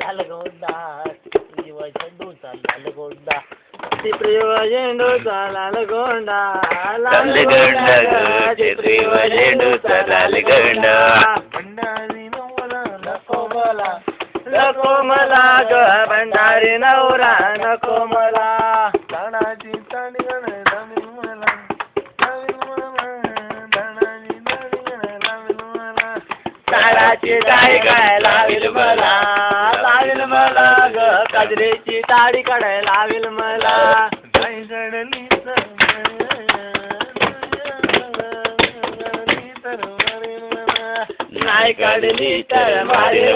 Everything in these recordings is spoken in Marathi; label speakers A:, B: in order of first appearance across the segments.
A: लाल गोंडा टिपरीवर झेंडूचा लाल गोंडा टिपरीवर झेंडूचा लाल गोंडा
B: लाल गोंडा ग टिपरीवर झेंडूचा लाल गोंडा
A: भंडारी नवरा नको मला ग भंडारी नवरा नको मला दाणाची ताडी लावील मला ताडाची टाळी काय लावील मला ग काजरीची ताडी काढाय लावील मला नाही काढली तर मारील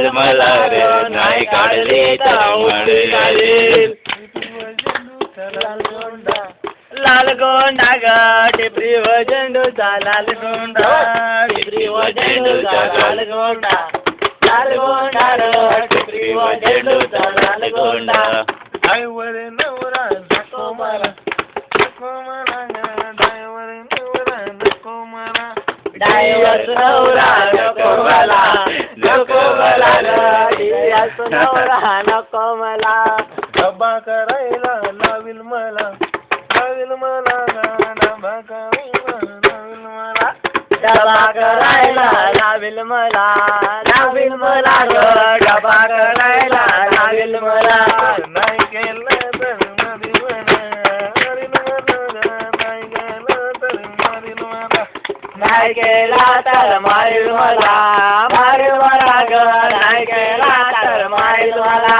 B: मला रे नाही काढली तर मारील
A: लाल गोंडा ग टिपरीवर झेंडूचा लाल गोंडा टिपरीवर झेंडूचा लाल गोंडा ग टिपरीवर झेंडूचा लाल गोंडा डायवर नवरा नको मला डायवर नवरा नको मला डायवर नवरा नको मला नवरा नको मला डबा करायला लावील मला डबा करायला लावील मला ग डबा करायला लावील मला नाही केलं तर मारील मला नाही केला तर मारील मला ग नाही केला तर मारील मला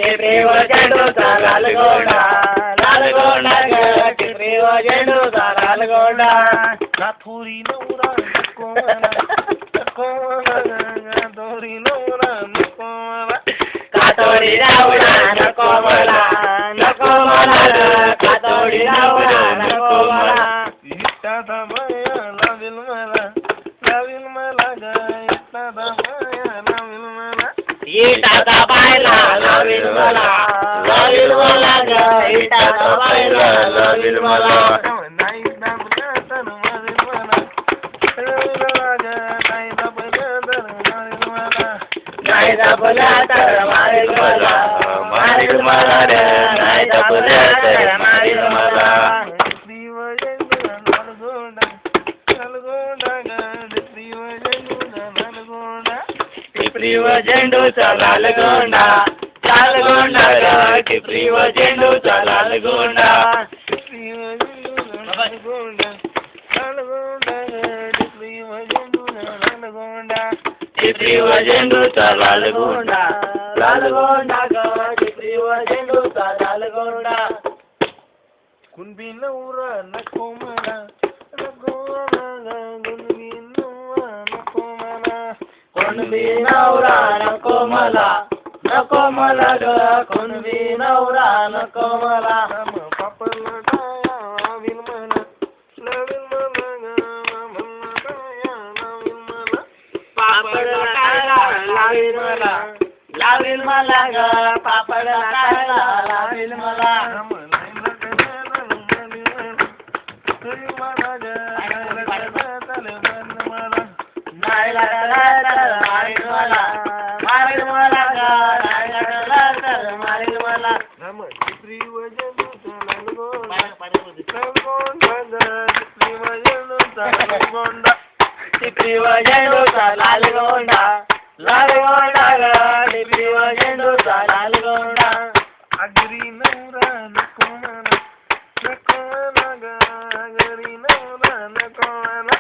A: टिपरीवर झेंडूचा लाल गोंडा ग टिपरीवर झेंडूचा लाल गोंडा नाथुरी नवरा नको मला कातोरी नवरा नको मला कातोरी नवरा नको मला इष्टाचा बाया लावील मला ग इष्टाचा बाया लावील मला इटाचा बायला लावील मला ग इटाचा बायला लावील मला नाही दाबल्या तर मारील मला ग नाही दाबल्या तर मारील मला नाही दाबल्या तर मारील मला रे नाही दाबल्या तर मारील मला टिपरीवर झेंडूचा लाल गोंडा ग टिपरीवर झेंडूचा लाल गोंडा टिपरीवर झेंडूचा लाल गोंडा ग टिपरीवर झेंडूचा लाल गोंडा कुणबी नवरा नको मला कुणबी नवरा नको मला ग कुणबी नवरा नको मला पापड लावील मला पापड लावील मला ग पापड लावील मला टिपरीवर झेंडूचा लाल गोंडा ग टिपरीवर झेंडूचा लाल गोंडा आगरी नवरा नको मला ग आगरी नवरा नको मला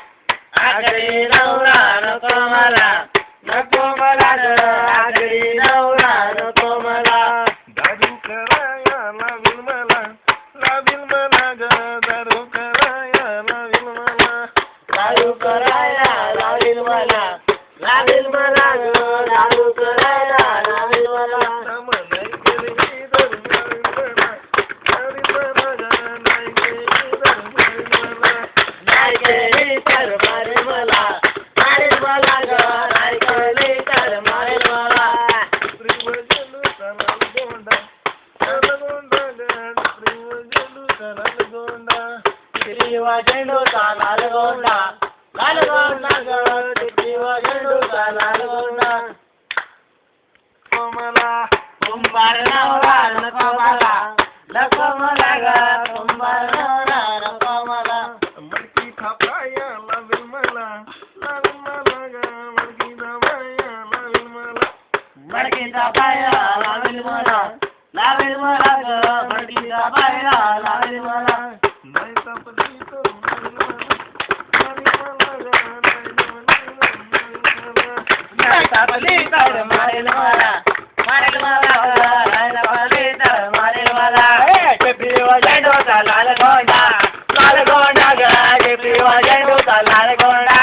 A: आगरी नवरा नको मला ग आगरी नवरा नको मला दारू कराया लावील मला ग दारू कराया लावील मला दारू कराया लावील मला ग दारू कराया लावील मला नाही केली तर मारील मला ग झेंडूचा लालगोंडा लालगोंडा ग टिपरी व झेंडूचा लालगोंडा
B: कोमला
A: कुंभार नवरा नको मला नको मला ग कुंभार नवरा नको मला
B: मडकी थापाया लावेल मला ग मडकी थापाया लावेल मला
A: मडकीचा पाया लावेल मला लावेल मला ग मडकीचा पाया लावेल मला
B: नाही तापली तर
A: तापली तर मारेल मला मारेल मला तापली तर मारेल मला टिपरी व झेंडूचा लालगोंडा लालगोंडा ग टिपरी व झेंडूचा लालगोंडा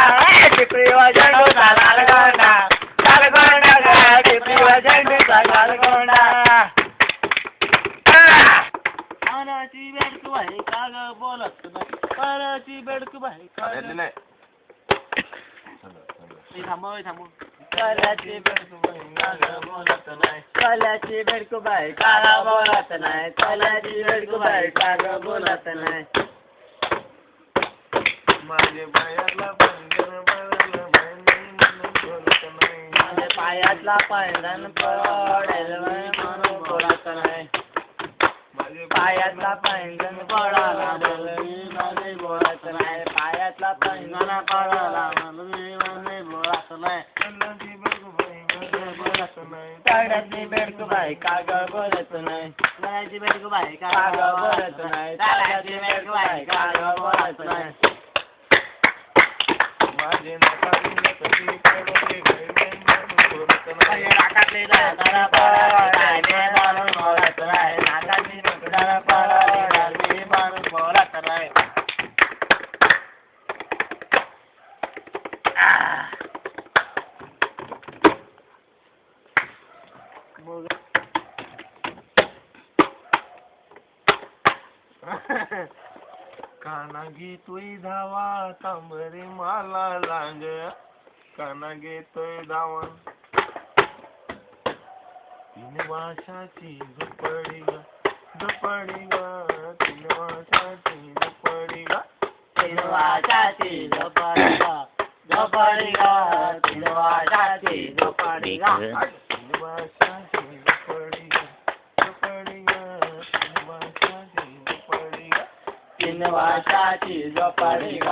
A: टिपरी व झेंडूचा लालगोंडा लालगोंडा ग टिपरी व झेंडूचा लालगोंडा पानाची बेडकू आहे का ग बोलत नाही पानाची बेडकू आहे का ग थांबव कल्याची बेडकू बाई कागा बोलत नाही कल्याची बेडकू बाई कागा बोलत नाही कल्याची बेडकू बाई कागा बोलत नाही
B: माझे पायाला पंजन पडलं म्हणून बोलत नाही
A: माझे पायातला पैंजण पडेल म्हणून बोलत नाही
B: माझे
A: पायातला पैंजण पडाला म्हणून बोलत नाही पायातला पैंजण पडाला म्हणून बोलत नाही
B: कल्लाची बेडकू बाई बोलत नाही
A: ताड्याची बेडकू बाई कागा बोलत नाही ताड्याची बेडकू बाई कागा बोलत नाही ताड्याची बेडकू बाई कागा बोलत नाही
B: माझे नाकातून कशी पडले बोलत नाही
A: नाकातले दादा पडाले म्हणून बोलत नाही नाकातली दादा पडाले म्हणून बोलत नाही
B: काना घेतोय धावा तांबरे मला लांग काना घेतोय धावा तीन वाशाची झोपडी ग झोपडी ग तीन वाशाची झोपडी ग
A: तीन वाशाची झोपडी ग झोपडी ग तीन वाशाची झोपडी ग
B: तीन वाशाची झोपडी ग झोपडी ग तीन वाशाची झोपडी ग
A: तीन वाशाची झोपडी ग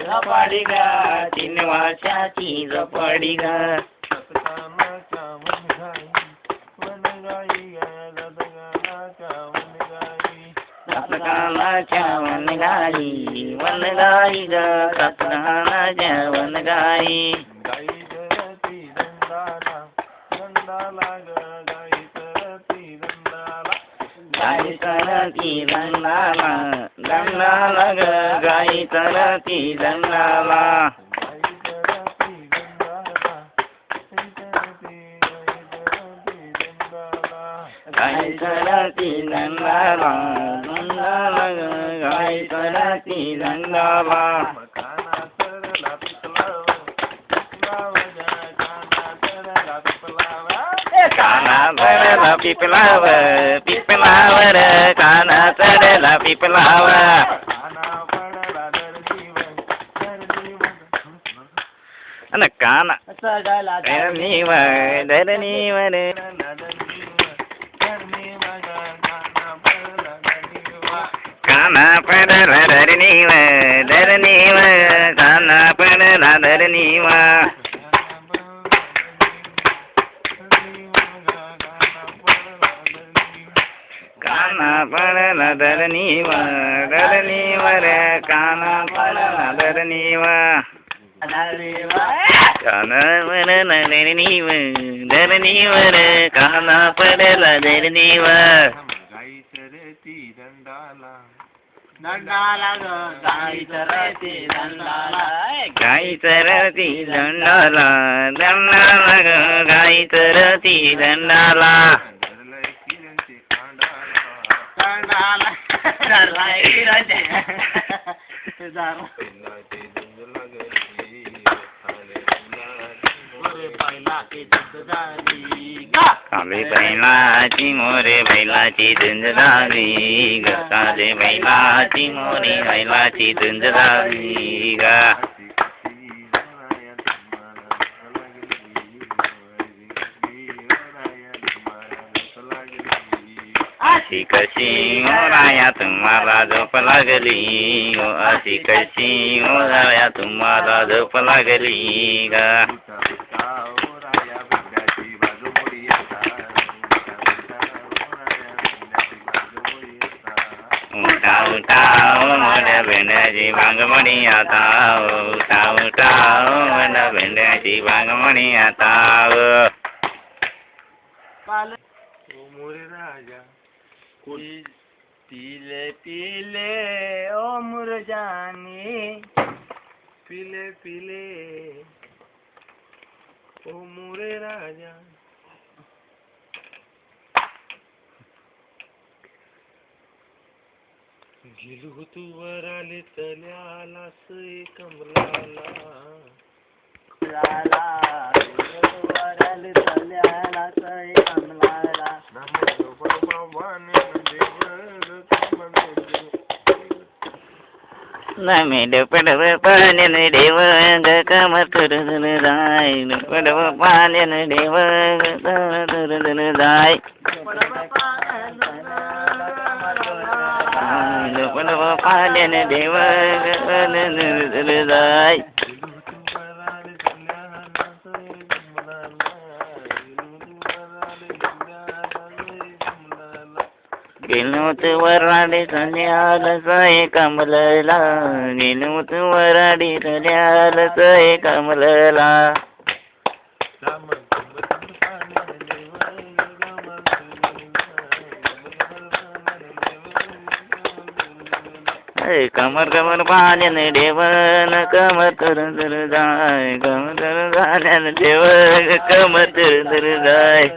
A: झोपडी ग तीन वाशाची झोपडी ग
B: सतकानाच्या वनगाई ग ददगानाच्या वनगाई
A: सतकानाच्या वनगाई वनगाई ग सतकानाच्या वनगाई
B: गाई जरती दंडाला दंडाला ग गाई जरती दंडाला
A: गाई तरती दंडाला दंडाला ग गाई तरती दंडाला
B: गाई जरती दंडाला
A: गाई तरती दंडाला दंडाला ग गाई तरती दंडाला
B: काना सरला पिकलाव पिकलाव ग काना सरला पिकलाव
A: काना चढला पिपलाव पिपलावर काना चढला पिपलाव
B: काना पडला दर्दीवर
A: अन काना चढला धरणीवर काना पडला धरणीवर धरणीवर काना पडला धरणीवर काना पडला धरणीवर धरणीवर काना पडला धरणीवर काना पडला धरणीवर धरणीवर काना पडला धरणीवर
B: गाई चरती दंडाला
A: दंडाला ग गाई चरती दंडाला गाई चरती दंडाला दंडाला ग गाई चरती दंडाला
B: धरलंय किरणचे कांडाला
A: दंडाला धरलाय किरणचे
B: पिल्लाचे झुंज लागली, आले फुलाची
A: राखे झाली गा
B: काले बैलाची मोरे बैलाची झुंज झाली ग काले बैलाची मोरे बैलाची झुंज झाली ग अशी कशी ओराया तुम्हाला झोप लागली हो अशी कशी ओराया तुम्हाला झोप लागली ग उठा उठा मोठ्या भेंड्याची बांगमणी आता उठा उठा मोठ्या भेंड्याची बांगमणी आता
A: काल ओ मोरे राजा पीले पीले ओ मुरजानी पीले पीले ओ मोरे राजा गेलो तू वर आले तल्याला सई कमलाला वर आले तल्याला सई कमलाला
B: नमेड पडव पाण्यान देव ग कमर तुरदुर जाय पडव पाण्यान देव ग कमर तुरदुर जाय पडव पाण्यान देव ग कमर तुरदुर जाय गेलोत वराडी सन्याल साय कमलला गेलोत वराडी सन्याल साय कमलला कमर कमर पाण्यान देवन कमर तुरदुर जाय कमर तुर पाण्यान देव कमर तुरदुर जाय